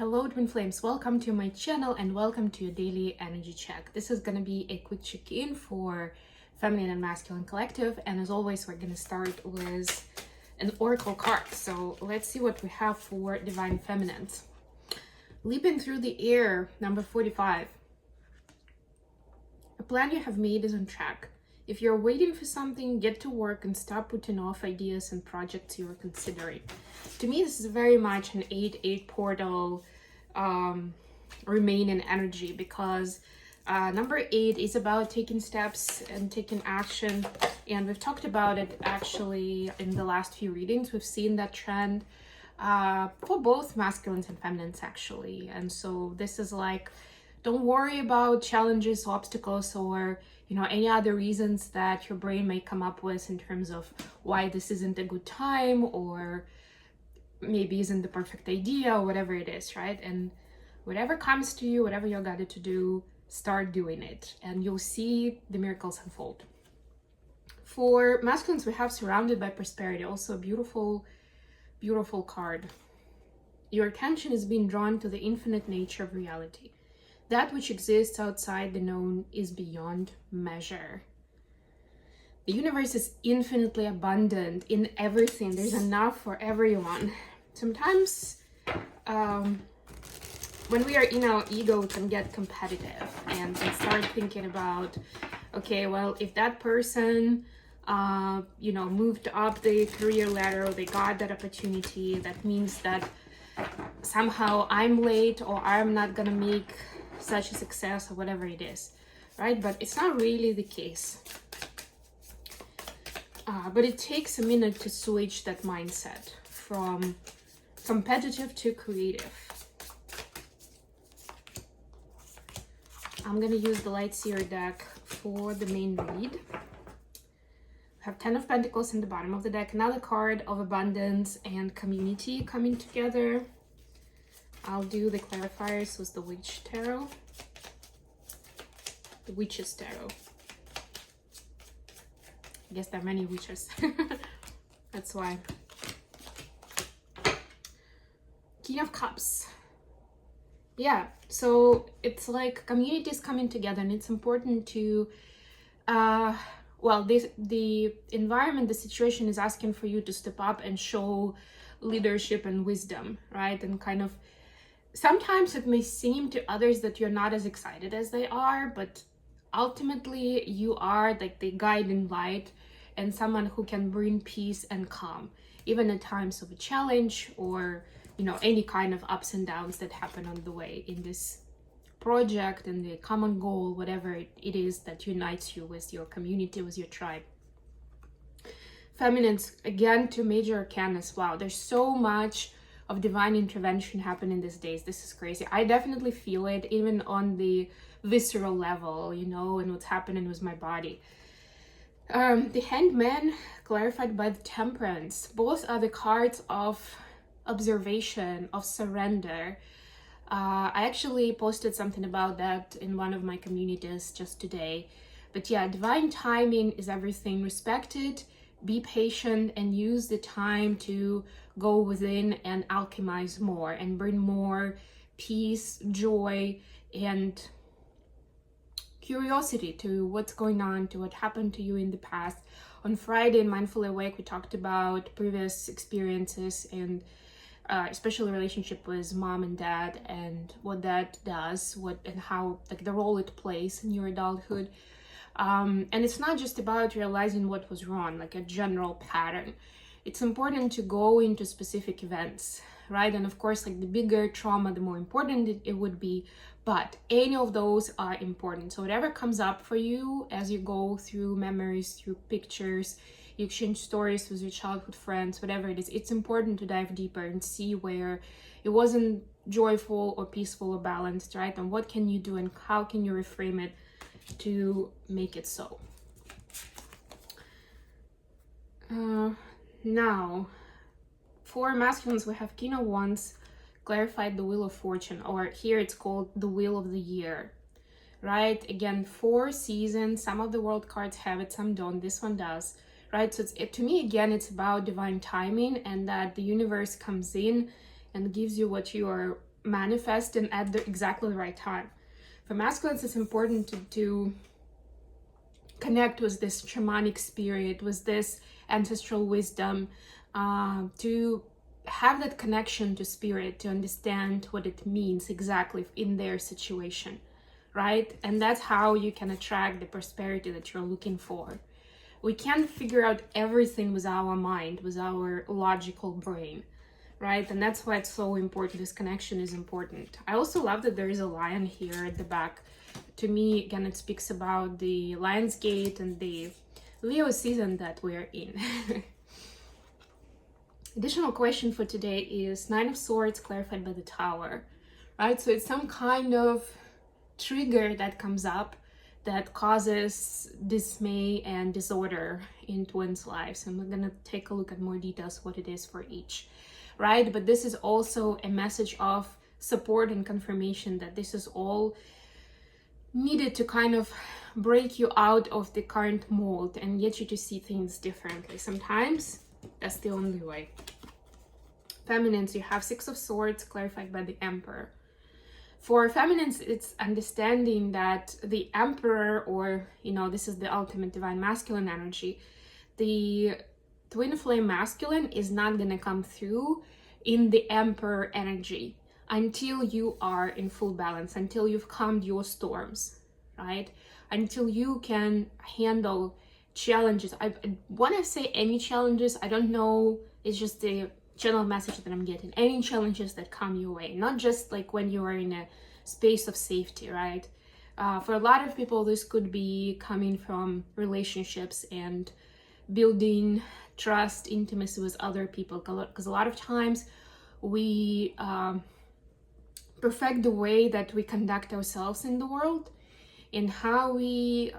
Hello twin flames, welcome to my channel and welcome to your daily energy check. This is going to be a quick check-in for feminine and masculine collective, and as always we're going to start with an oracle card. So let's see what we have for divine feminines. Leaping through the air, number 45. A plan you have made is on track. If you're waiting for something, get to work and stop putting off ideas and projects you're considering. To me, this is very much an 8-8 portal remaining energy, because number 8 is about taking steps and taking action. And we've talked about it actually in the last few readings. We've seen that trend for both masculines and feminines actually. And so this is like, don't worry about challenges, obstacles, or any other reasons that your brain may come up with in terms of why this isn't a good time, or maybe isn't the perfect idea, or whatever it is, right? And whatever comes to you, whatever you're guided to do, start doing it and you'll see the miracles unfold. For masculines, we have surrounded by prosperity, also a beautiful card. Your attention is being drawn to the infinite nature of reality. That which exists outside the known is beyond measure. The universe is infinitely abundant in everything. There's enough for everyone. Sometimes when we are in our ego, we can get competitive and start thinking about, okay, well, if that person moved up the career ladder, or they got that opportunity, that means that somehow I'm late, or I'm not gonna make such a success, or whatever it is, right? But it's not really the case. But it takes a minute to switch that mindset from competitive to creative. I'm gonna use the Light Seer deck for the main read. I have 10 of Pentacles in the bottom of the deck, another card of abundance and community coming together. I'll do the clarifiers with the Witch Tarot. The Witch's Tarot. I guess there are many witches. That's why. King of Cups. Yeah, so it's like communities coming together, and it's important to the environment, the situation is asking for you to step up and show leadership and wisdom, right? And kind of sometimes it may seem to others that you're not as excited as they are, but ultimately you are like the guiding light and someone who can bring peace and calm, even at times of a challenge, or any kind of ups and downs that happen on the way in this project and the common goal, whatever it is that unites you with your community, with your tribe. Feminines, again, 2 major arcanas. Wow, there's so much of divine intervention happening these days. This is crazy. I definitely feel it even on the visceral level, and what's happening with my body. The Hangman, clarified by the Temperance. Both are the cards of observation, of surrender. I actually posted something about that in one of my communities just today. But yeah, divine timing is everything. Respect it, be patient, and use the time to go within and alchemize more and bring more peace, joy, and curiosity to what's going on, to what happened to you in the past. On Friday in Mindfully Awake, we talked about previous experiences and especially relationship with mom and dad, and what that does, and how, like, the role it plays in your adulthood. And it's not just about realizing what was wrong, like a general pattern. It's important to go into specific events, right? And of course, like, the bigger trauma, the more important it would be, but any of those are important. So whatever comes up for you as you go through memories, through pictures, you exchange stories with your childhood friends, whatever it is, it's important to dive deeper and see where it wasn't joyful or peaceful or balanced, right? And what can you do, and how can you reframe it to make it so? Now, for masculines, we have King of Wands, clarified the Wheel of Fortune, or here it's called the Wheel of the Year, right? Again, 4 seasons. Some of the world cards have it, some don't. This one does, right? So to me, again, it's about divine timing, and that the universe comes in and gives you what you are manifest and at exactly the right time. For masculines, it's important to connect with this shamanic spirit, with this ancestral wisdom, to have that connection to spirit, to understand what it means exactly in their situation, right? And that's how you can attract the prosperity that you're looking for. We can't figure out everything with our mind, with our logical brain, right? And that's why it's so important. This connection is important. I also love that there is a lion here at the back. To me, again, it speaks about the Lion's Gate and the Leo season that we're in. Additional question for today is Nine of Swords clarified by the Tower, right? So it's some kind of trigger that comes up that causes dismay and disorder in twins' lives. And we're gonna take a look at more details what it is for each, right? But this is also a message of support and confirmation that this is all needed to kind of break you out of the current mold and get you to see things differently. Sometimes that's the only way. Feminines, you have Six of Swords clarified by the Emperor. For feminines, it's understanding that the Emperor, or, you know, this is the ultimate divine masculine energy, the twin flame masculine is not going to come through in the Emperor energy until you are in full balance, until you've calmed your storms, right? Until you can handle challenges. I want to say any challenges, I don't know, it's just the general message that I'm getting. Any challenges that come your way, not just like when you are in a space of safety, right? For a lot of people, this could be coming from relationships and building trust, intimacy with other people, because a lot of times we perfect the way that we conduct ourselves in the world and how we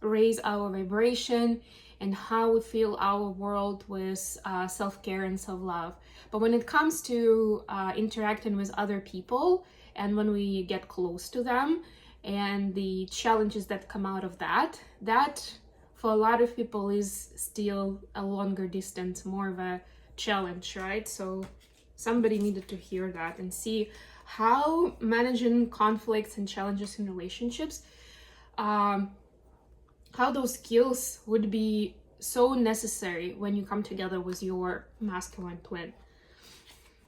raise our vibration and how we fill our world with self-care and self-love. But when it comes to interacting with other people and when we get close to them and the challenges that come out of that, that for a lot of people is still a longer distance, more of a challenge, right? So somebody needed to hear that and see how managing conflicts and challenges in relationships, how those skills would be so necessary when you come together with your masculine twin.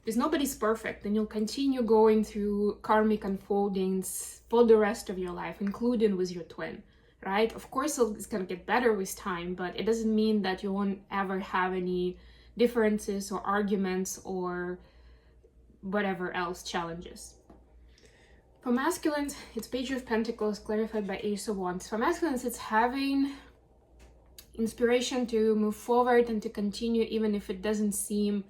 Because nobody's perfect, and you'll continue going through karmic unfoldings for the rest of your life, including with your twin, right? Of course, it's gonna get better with time, but it doesn't mean that you won't ever have any differences or arguments or whatever else challenges. For masculines, it's Page of Pentacles clarified by Ace of Wands. For masculines, it's having inspiration to move forward and to continue even if it doesn't seem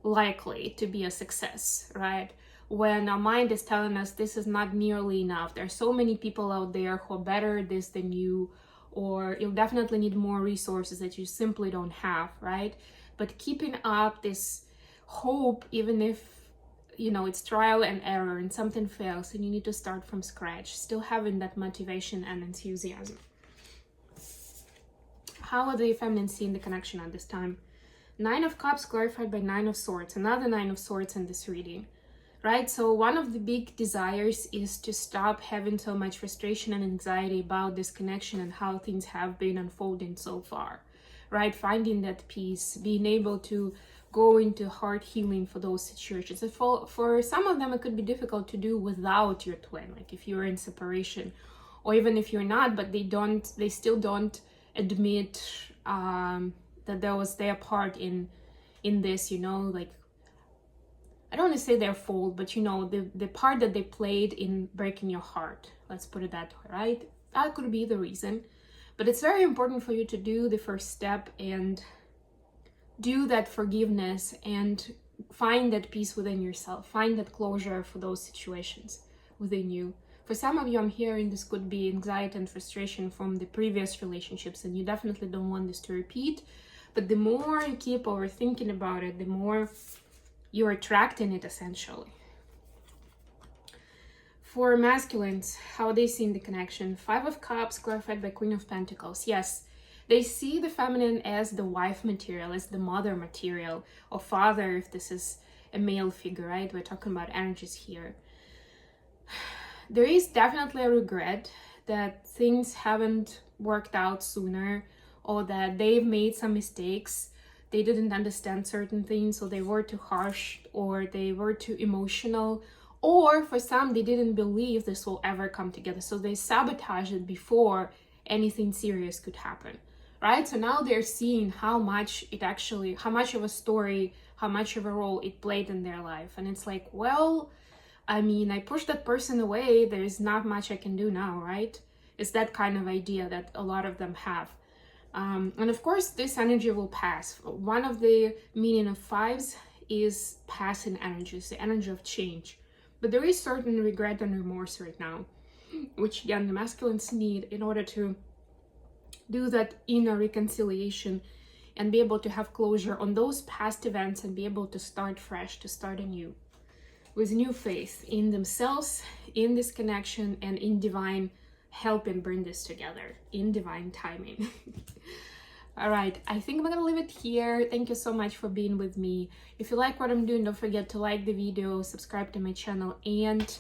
likely to be a success, right? When our mind is telling us this is not nearly enough, there are so many people out there who are better at this than you, or you'll definitely need more resources that you simply don't have, right? But keeping up this hope, even if, you know, it's trial and error and something fails and you need to start from scratch, still having that motivation and enthusiasm. How are the feminine seeing the connection at this time? Nine of Cups clarified by Nine of Swords, another Nine of Swords in this reading, right? So one of the big desires is to stop having so much frustration and anxiety about this connection and how things have been unfolding so far, right? Finding that peace, being able to go into heart healing for those situations. And for some of them, it could be difficult to do without your twin, like if you're in separation, or even if you're not, but they still don't admit that there was their part in this, you know, like, I don't want to say their fault, but you know, the part that they played in breaking your heart, let's put it that way, right? That could be the reason. But it's very important for you to do the first step and do that forgiveness and find that peace within yourself, find that closure for those situations within you. For some of you, I'm hearing this could be anxiety and frustration from the previous relationships, and you definitely don't want this to repeat. But the more you keep overthinking about it, the more you're attracting it, essentially. For masculines, how are they seeing the connection? Five of Cups clarified by Queen of Pentacles. Yes, they see the feminine as the wife material, as the mother material, or father if this is a male figure, right? We're talking about energies here. There is definitely a regret that things haven't worked out sooner, or that they've made some mistakes. They didn't understand certain things, or they were too harsh, or they were too emotional, or for some, they didn't believe this will ever come together. So they sabotaged it before anything serious could happen, right? So now they're seeing how much of a story, how much of a role it played in their life. And it's like, well, I mean, I pushed that person away. There's not much I can do now, right? It's that kind of idea that a lot of them have. And of course, this energy will pass. One of the meaning of fives is passing energies, the energy of change. But there is certain regret and remorse right now, which again, the masculines need in order to do that inner reconciliation and be able to have closure on those past events and be able to start fresh, to start anew, with new faith in themselves, in this connection, and in divine helping bring this together, in divine timing. All right, I think I'm gonna leave it here. Thank you so much for being with me. If you like what I'm doing, don't forget to like the video, subscribe to my channel, and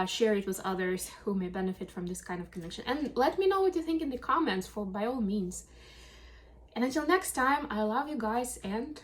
share it with others who may benefit from this kind of connection. And let me know what you think in the comments, by all means. And until next time, I love you guys, and